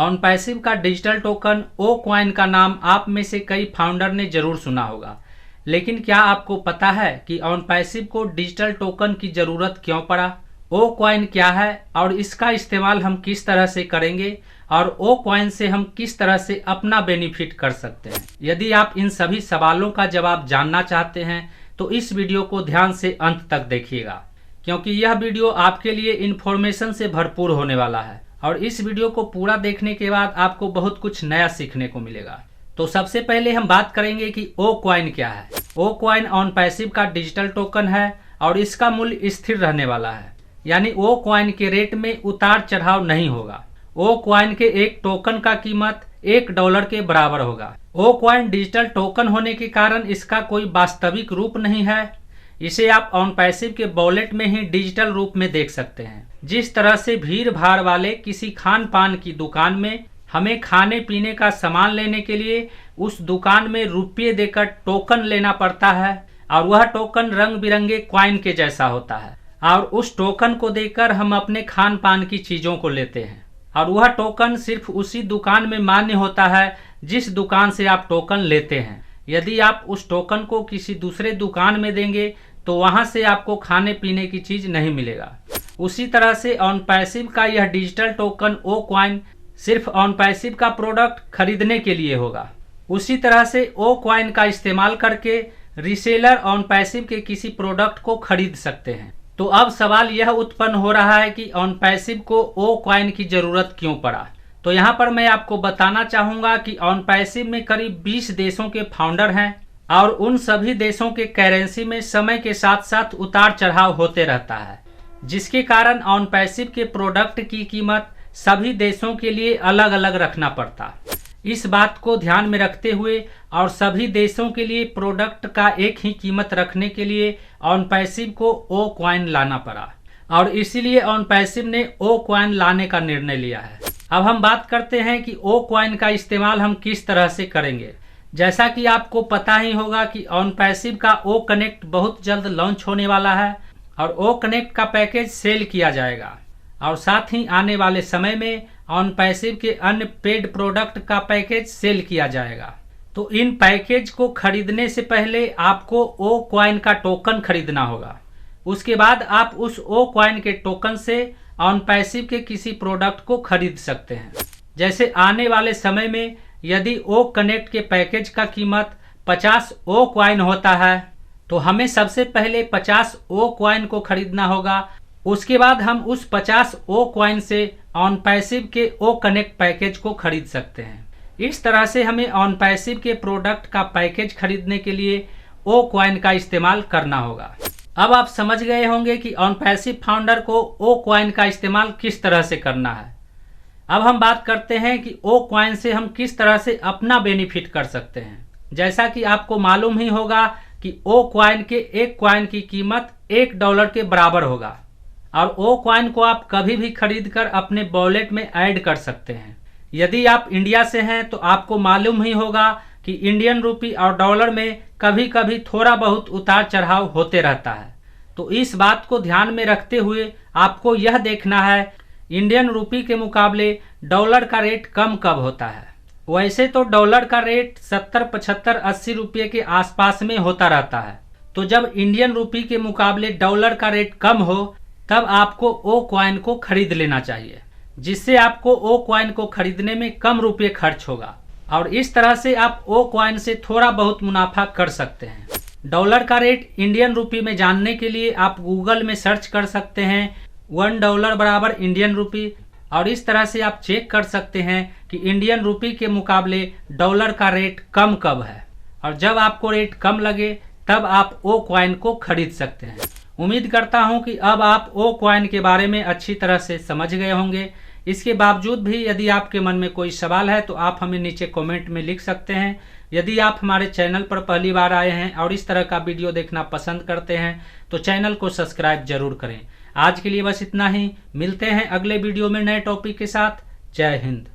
On passive का digital token ओ coin का नाम आप में से कई फाउंडर ने जरूर सुना होगा, लेकिन क्या आपको पता है कि ऑन पैसिव को डिजिटल टोकन की जरूरत क्यों पड़ा? ओ कॉइन क्या है और इसका इस्तेमाल हम किस तरह से करेंगे और ओ कॉइन से हम किस तरह से अपना बेनिफिट कर सकते हैं? यदि आप इन सभी सवालों का जवाब जानना चाहते हैं तो इस वीडियो को ध्यान से अंत तक देखिएगा, क्योंकि यह वीडियो आपके लिए इन्फॉर्मेशन से भरपूर होने वाला है और इस वीडियो को पूरा देखने के बाद आपको बहुत कुछ नया सीखने को मिलेगा। तो सबसे पहले हम बात करेंगे कि ओ कॉइन क्या है। ओ कॉइन ऑन पैसिव का डिजिटल टोकन है और इसका मूल्य स्थिर रहने वाला है, यानी ओ कॉइन के रेट में उतार चढ़ाव नहीं होगा। ओ कॉइन के एक टोकन का कीमत $1 के बराबर होगा। ओ कॉइन डिजिटल टोकन होने के कारण इसका कोई वास्तविक रूप नहीं है। इसे आप ऑन पैसिव के वॉलेट में ही डिजिटल रूप में देख सकते हैं। जिस तरह से भीड़ भाड़ वाले किसी खान पान की दुकान में हमें खाने पीने का सामान लेने के लिए उस दुकान में रुपये देकर टोकन लेना पड़ता है और वह टोकन रंग बिरंगे कॉइन के जैसा होता है और उस टोकन को देकर हम अपने खान पान की चीजों को लेते हैं और वह टोकन सिर्फ उसी दुकान में मान्य होता है जिस दुकान से आप टोकन लेते हैं। यदि आप उस टोकन को किसी दूसरे दुकान में देंगे तो वहां से आपको खाने पीने की चीज नहीं मिलेगा। उसी तरह से ऑन पैसिव का यह डिजिटल टोकन ओ कॉइन सिर्फ ऑन पैसिव का प्रोडक्ट खरीदने के लिए होगा। उसी तरह से ओ कॉइन का इस्तेमाल करके रीसेलर ऑन पैसिव के किसी प्रोडक्ट को खरीद सकते हैं। तो अब सवाल यह उत्पन्न हो रहा है कि ऑन पैसिव को ओ कॉइन की जरूरत क्यों पड़ा। तो यहाँ पर मैं आपको बताना चाहूंगा कि ऑन पैसिव में करीब 20 देशों के फाउंडर हैं और उन सभी देशों के करेंसी में समय के साथ साथ उतार चढ़ाव होते रहता है, जिसके कारण ऑन पैसिव के प्रोडक्ट की कीमत सभी देशों के लिए अलग अलग रखना पड़ता। इस बात को ध्यान में रखते हुए और सभी देशों के लिए प्रोडक्ट का एक ही कीमत रखने के लिए ऑन पैसिव को ओ कॉइन लाना पड़ा और इसीलिए ऑन पैसिव ने ओ कॉइन लाने का निर्णय लिया है। अब हम बात करते हैं कि ओ कॉइन का इस्तेमाल हम किस तरह से करेंगे। जैसा कि आपको पता ही होगा कि ऑन पैसिव का ओ कनेक्ट बहुत जल्द लॉन्च होने वाला है और ओ कनेक्ट का पैकेज सेल किया जाएगा और साथ ही आने वाले समय में ऑन पैसिव के अन्य पेड प्रोडक्ट का पैकेज सेल किया जाएगा। तो इन पैकेज को खरीदने से पहले आपको ओ कॉइन का टोकन खरीदना होगा। उसके बाद आप उस ओ कॉइन के टोकन से ऑन पैसिव के किसी प्रोडक्ट को खरीद सकते हैं। जैसे आने वाले समय में यदि ओ कनेक्ट के पैकेज का कीमत 50 ओ कॉइन होता है तो हमें सबसे पहले 50 ओ कॉइन को खरीदना होगा। उसके बाद हम उस 50 ओ कॉइन से ऑन पैसिव के ओ कनेक्ट पैकेज को खरीद सकते हैं। इस तरह से हमें ऑन पैसिव के प्रोडक्ट का पैकेज खरीदने के लिए ओ कॉइन का इस्तेमाल करना होगा। अब आप समझ गए होंगे कि ऑन पैसिव फाउंडर को ओ कॉइन का इस्तेमाल किस तरह से करना है। अब हम बात करते हैं कि ओ कॉइन से हम किस तरह से अपना बेनिफिट कर सकते हैं। जैसा कि आपको मालूम ही होगा कि ओ कॉइन के एक कॉइन की कीमत $1 के बराबर होगा और ओ कॉइन को आप कभी भी खरीद कर अपने वॉलेट में ऐड कर सकते हैं। यदि आप इंडिया से हैं तो आपको मालूम ही होगा कि इंडियन रूपी और डॉलर में कभी कभी थोड़ा बहुत उतार चढ़ाव होते रहता है। तो इस बात को ध्यान में रखते हुए आपको यह देखना है इंडियन रूपी के मुकाबले डॉलर का रेट कम कब होता है। वैसे तो डॉलर का रेट 70, 75, 80 रुपये के आसपास में होता रहता है। तो जब इंडियन रूपी के मुकाबले डॉलर का रेट कम हो तब आपको ओ कॉइन को खरीद लेना चाहिए, जिससे आपको ओ कॉइन को खरीदने में कम रुपये खर्च होगा और इस तरह से आप ओ कॉइन से थोड़ा बहुत मुनाफा कर सकते हैं। डॉलर का रेट इंडियन रूपी में जानने के लिए आप गूगल में सर्च कर सकते हैं $1 बराबर इंडियन रूपी और इस तरह से आप चेक कर सकते हैं कि इंडियन रूपी के मुकाबले डॉलर का रेट कम कब है और जब आपको रेट कम लगे तब आप ओ कॉइन को खरीद सकते हैं। उम्मीद करता हूं कि अब आप ओ कॉइन के बारे में अच्छी तरह से समझ गए होंगे। इसके बावजूद भी यदि आपके मन में कोई सवाल है तो आप हमें नीचे कमेंट में लिख सकते हैं। यदि आप हमारे चैनल पर पहली बार आए हैं और इस तरह का वीडियो देखना पसंद करते हैं तो चैनल को सब्सक्राइब जरूर करें। आज के लिए बस इतना ही। मिलते हैं अगले वीडियो में नए टॉपिक के साथ। जय हिंद।